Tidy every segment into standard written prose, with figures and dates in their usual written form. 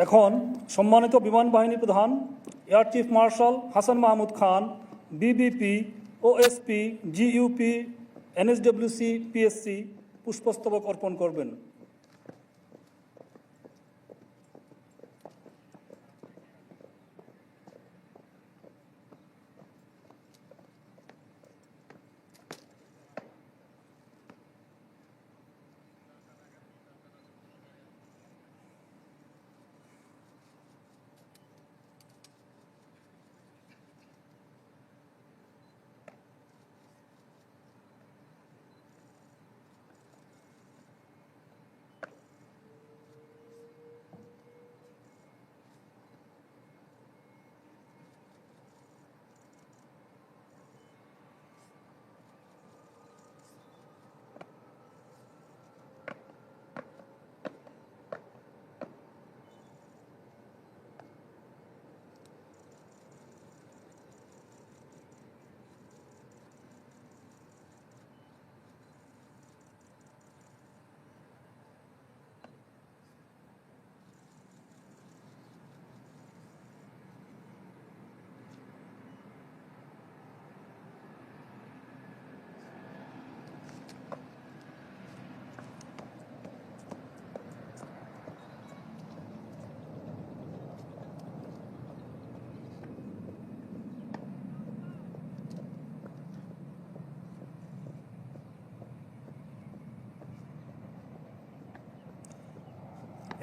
এখন সম্মানিত বিমান বাহিনী প্রধান air chief marshal Hasan Mahmud Khan, BBP, OSP, GUP, NSWC, PSC পুষ্পস্তবক অর্পণ করবেন।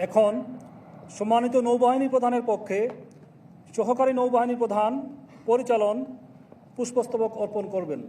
এখন সম্মানিত নৌবাহিনী প্রধানের পক্ষে সহকারী নৌবাহিনী প্রধান পরিচালন পুষ্পস্তবক অর্পণ করবেন।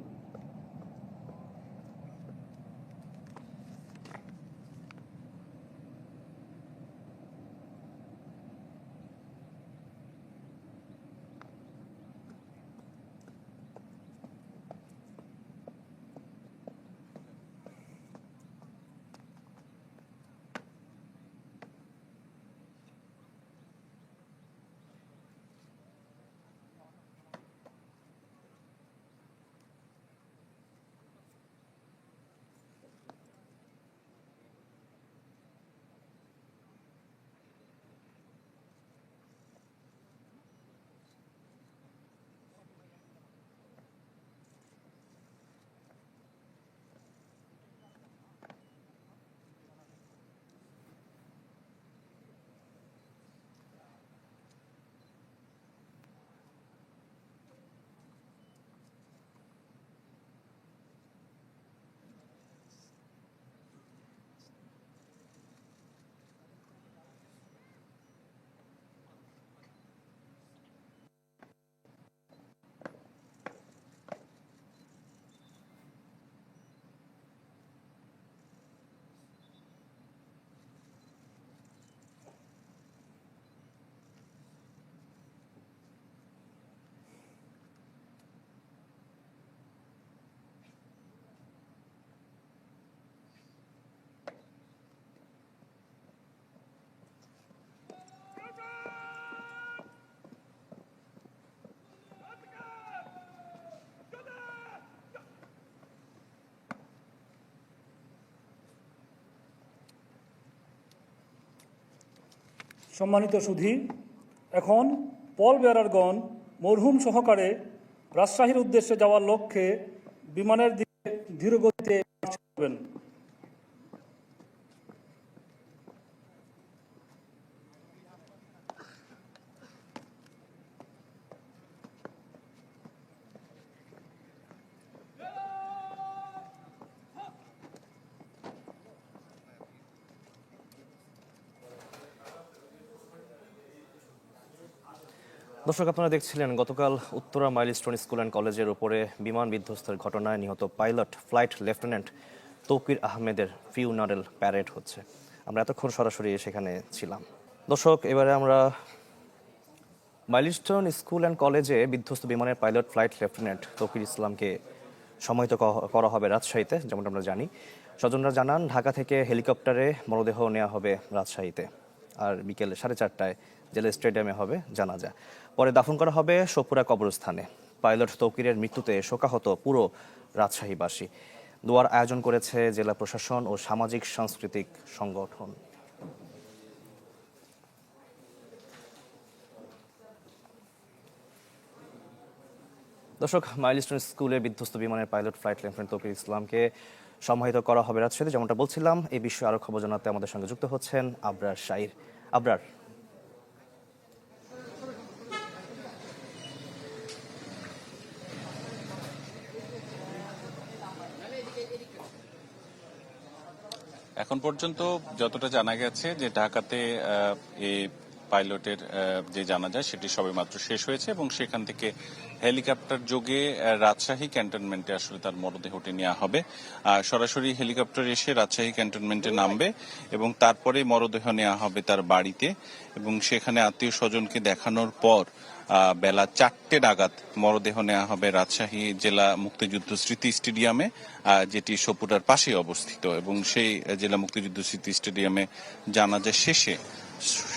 সম্মানিত সুধী, এখন পল বেয়ারারগণ মরহুম সহকারে রাজশাহীর উদ্দেশ্যে যাওয়ার লক্ষ্যে বিমানের দিকে ধীরগতিতে মার্চ করবেন। দর্শক, আপনারা দেখছিলেন গতকাল উত্তরা মাইলস্টোন স্কুল অ্যান্ড কলেজের উপরে বিমান বিধ্বস্তের ঘটনায় নিহত পাইলট ফ্লাইট লেফটেন্যান্ট তৌকির আহমেদের ফিউনারেল প্যারেড হচ্ছে। আমরা এতক্ষণ সরাসরি সেখানে ছিলাম। দর্শক, এবারে আমরা মাইলস্টোন স্কুল অ্যান্ড কলেজে বিধ্বস্ত বিমানের পাইলট ফ্লাইট লেফটেন্যান্ট তৌকির ইসলামকে সমাহিত করা হবে রাজশাহীতে। যেমনটা আমরা জানি, স্বজনরা জানান ঢাকা থেকে হেলিকপ্টারে মরদেহ নেওয়া হবে রাজশাহীতে, আর বিকেল 4:30টায় জেলা স্টেডিয়ামে হবে জানাজা। পরে দাফন করা হবে শোকপুরা কবরস্থানে। পাইলট তৌকিরের মৃত্যুতে শোকাহত পুরো রাজশাহীবাসী। দোয়ার আয়োজন করেছে জেলা প্রশাসন ও সামাজিক সাংস্কৃতিক সংগঠন। দর্শক, মাইলস্টোন স্কুলে বিধ্বস্ত বিমানের পাইলট ফ্লাইট লেফটেন্যান্ট তৌকির ইসলামকে সমাহিত করা হবে রাজশাহীতে, যেমনটা বলছিলাম। এই বিষয়ে আরো খবর জানাতে আমাদের সঙ্গে যুক্ত হচ্ছেন আবরার শাইর। আবরার, এখন পর্যন্ত যতটা জানা গেছে যে ঢাকাতে এই পাইলটের যে জানা যায় সেটি সবেমাত্র শেষ হয়েছে এবং সেখান থেকে হেলিকপ্টার যোগে রাজশাহী ক্যান্টনমেন্টে আসলে তার মরদেহটি নেওয়া হবে। সরাসরি হেলিকপ্টার এসে রাজশাহী ক্যান্টনমেন্টে নামবে এবং তারপরে মরদেহ নেওয়া হবে তার বাড়িতে এবং সেখানে আত্মীয় স্বজনকে দেখানোর পর বেলা 4টে নাগাদ মরদেহ নেওয়া হবে রাজশাহী জেলা মুক্তিযুদ্ধ স্মৃতি স্টেডিয়ামে, যেটি সপুরার পাশে অবস্থিত। এবং সেই জেলা মুক্তিযুদ্ধ স্মৃতি স্টেডিয়ামে জানাজা শেষে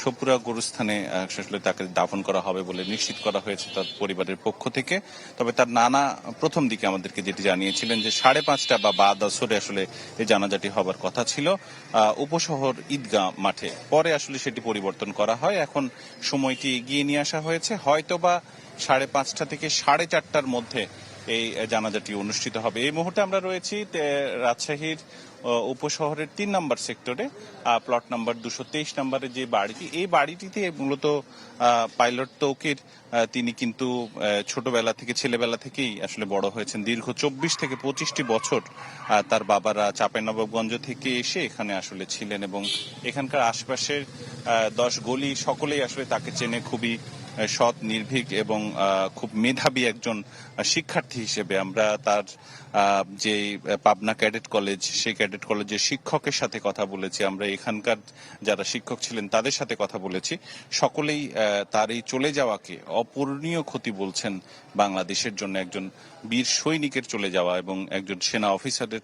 সপুরা গোরস্থানে আসলে তাকে দাফন করা হবে বলে নিশ্চিত করা হয়েছে তার পরিবারের পক্ষ থেকে। তবে তার নানা প্রথম দিকে আমাদেরকে যেটি জানিয়েছিলেন যে 5:30 বা বাদ আসরে আসলে এই জানাজাটি হবার কথা ছিল উপশহর ঈদগাহ মাঠে। পরে আসলে সেটি পরিবর্তন করা হয়। এখন সময়টি এগিয়ে নিয়ে আসা হয়েছে, হয়তোবা 5:30 থেকে 4:30টার মধ্যে এই জানাজাটি অনুষ্ঠিত হবে। এই মুহূর্তে আমরা রয়েছি রাজশাহীর উপশহরের 3 নম্বর সেক্টরে, প্লট নাম্বার 223 নম্বরের যে বাড়িটি, এই বাড়িটিতে মূলত পাইলট তৌকির তিনি কিন্তু ছেলেবেলা থেকেই আসলে বড় হয়েছেন। দীর্ঘ 24 থেকে 25টি বছর তার বাবারা চাঁপাইনবাবগঞ্জ থেকে এসে এখানে আসলে ছিলেন এবং এখানকার আশপাশের 10 গলি সকলেই আসলে তাকে চেনে খুবই সৎ, নির্ভীক এবং খুব মেধাবী একজন শিক্ষার্থী হিসেবে। আমরা তার যে পাবনা ক্যাডেট কলেজ, সেই ক্যাডেট কলেজের শিক্ষকের সাথে কথা বলেছি, আমরা এখানকার যারা শিক্ষক ছিলেন তাদের সাথে কথা বলেছি। সকলেই তার এই চলে যাওয়াকে অপূরণীয় ক্ষতি বলছেন বাংলাদেশের জন্য। একজন বীর সৈনিকের চলে যাওয়া এবং একজন সেনা অফিসারের,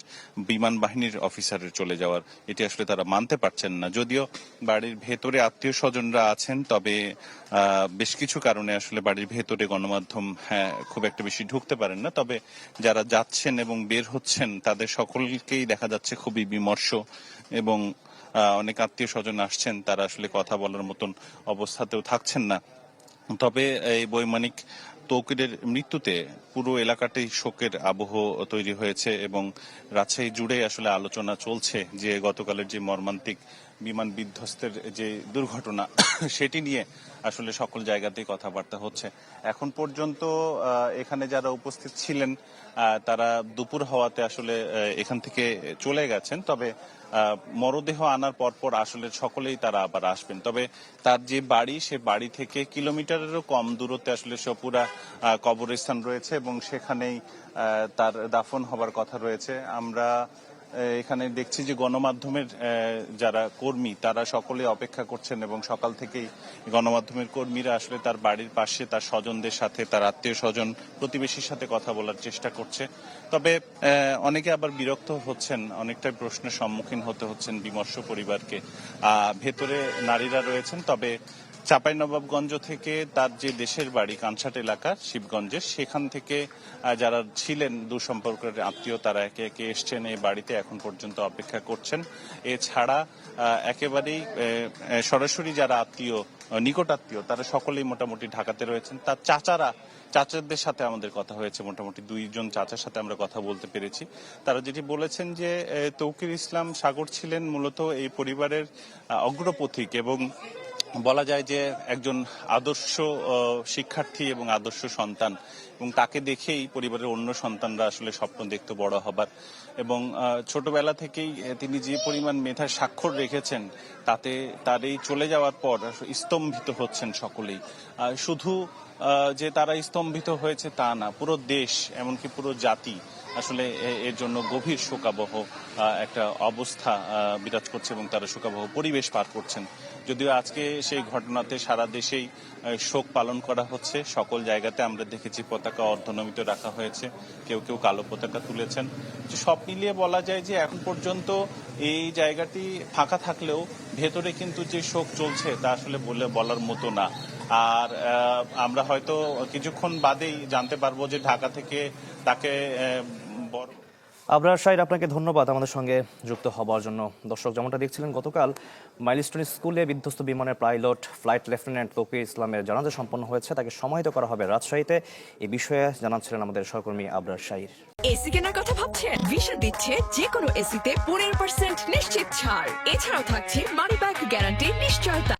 বিমান বাহিনীর অফিসারের চলে যাওয়ার, এটি আসলে তারা মানতে পারছেন না। যদিও বাড়ির ভেতরে আত্মীয় স্বজনরা আছেন, তবে বেশ কিছু কারণে আসলে বাড়ির ভেতরে গণমাধ্যম খুব একটা বেশি ঢুকতে পারেন না। তবে যারা যাচ্ছেন এবং বের হচ্ছেন তাদের সকলকেই দেখা যাচ্ছে খুবই বিমর্ষ এবং অনেক আত্মীয় স্বজন আসছেন, তারা আসলে কথা বলার মতন অবস্থাতেও থাকছেন না। তবে এই বৈমানিক তৌকিরের মৃত্যুতে পুরো এলাকাতেই শোকের আবহ তৈরি হয়েছে এবং রাজশাহী জুড়ে আসলে আলোচনা চলছে যে গতকালের যে মর্মান্তিক বিমান বিধ্বস্তের যে দুর্ঘটনা সেটি নিয়ে আসলে সকল জায়গাতেই কথাবার্তা হচ্ছে। এখন পর্যন্ত এখানে যারা উপস্থিত ছিলেন তারা দুপুর হওয়াতে আসলে এখান থেকে চলে গেছেন। তবে মরদেহ আনার পরপর আসলে সকলেই তারা আবার আসবেন। তবে তার যে বাড়ি, সে বাড়ি থেকে কিলোমিটারেরও কম দূরত্বে আসলে সপুরা কবরস্থান রয়েছে এবং সেখানেই তার দাফন হবার কথা রয়েছে। আমরা এখানে দেখছি যে গণমাধ্যমের যারা কর্মী তারা সকলে অপেক্ষা করছেন এবং সকাল থেকেই গণমাধ্যমের কর্মীরা আসলে তার বাড়ির পাশে তার স্বজনদের সাথে, তার আত্মীয় স্বজন, প্রতিবেশীর সাথে কথা বলার চেষ্টা করছে। তবে অনেকে আবার বিরক্ত হচ্ছেন, অনেকটাই প্রশ্নের সম্মুখীন হতে হচ্ছেন বিমর্ষ পরিবারকে। ভেতরে নারীরা রয়েছেন, তবে চাঁপাইনবাবগঞ্জ থেকে তার যে দেশের বাড়ি কানসাট এলাকার শিবগঞ্জের, সেখান থেকে যারা ছিলেন দূর সম্পর্কের আত্মীয় তারা একে একে এসছেন এই বাড়িতে, এখন পর্যন্ত অপেক্ষা করছেন। এছাড়া একেবারেই সরাসরি যারা আত্মীয়, নিকট আত্মীয়, তারা সকলেই মোটামুটি ঢাকাতে রয়েছেন। তার চাচাদের সাথে আমাদের কথা হয়েছে, মোটামুটি 2 জন চাচার সাথে আমরা কথা বলতে পেরেছি। তারা যেটি বলেছেন যে তৌকির ইসলাম সাগর ছিলেন মূলত এই পরিবারের অগ্রপথিক এবং বলা যায় যে একজন আদর্শ শিক্ষার্থী এবং আদর্শ সন্তান, এবং তাকে দেখেই পরিবারের অন্য সন্তানরা আসলে স্বপ্ন দেখতে বড় হবার। এবং ছোটবেলা থেকেই তিনি যে পরিমাণ মেধার স্বাক্ষর রেখেছেন তাতে তার এই চলে যাওয়ার পর স্তম্ভিত হচ্ছেন সকলেই। শুধু যে তারা স্তম্ভিত হয়েছে তা না, পুরো দেশ এমনকি পুরো জাতি আসলে এর জন্য গভীর শোকাবহ একটা অবস্থা বিরাজ করছে এবং তারা শোকাবহ পরিবেশ পার করছেন। যদিও আজকে সেই ঘটনাতে সারা দেশেই শোক পালন করা হচ্ছে। সকল জায়গাতে আমরা দেখেছি পতাকা অর্ধনমিত রাখা হয়েছে, কেউ কেউ কালো পতাকা তুলেছেন। সব মিলিয়ে বলা যায় যে এখন পর্যন্ত এই জায়গাটি ফাঁকা থাকলেও ভেতরে কিন্তু যে শোক চলছে তা আসলে বলার মতো না। আর আমরা হয়তো কিছুক্ষণ বাদেই জানতে পারবো যে ঢাকা থেকে তাকে আবরার শাহির, আপনাকে ধন্যবাদ আমাদের সঙ্গে যুক্ত হবার জন্য। দর্শক, যেমনটা দেখছিলেন, গতকাল মাইলস্টোন স্কুলে বিধ্বস্ত বিমানের পাইলট ফ্লাইট লেফটেন্যান্ট তৌকির ইসলামের জানাজা সম্পন্ন হয়েছে। তাকে সমাহিত করা হবে রাজশাহীতে। এই বিষয়ে জানাচ্ছিলেন আমাদের সহকর্মী আবরার শাহির। এসি কেনার কথা ভাবছেন? ভিশন দিচ্ছে যে কোনো এসিতে 15% নিশ্চিত ছাড়। এছাড়াও থাকছে মানি ব্যাক গ্যারান্টির নিশ্চয়তা।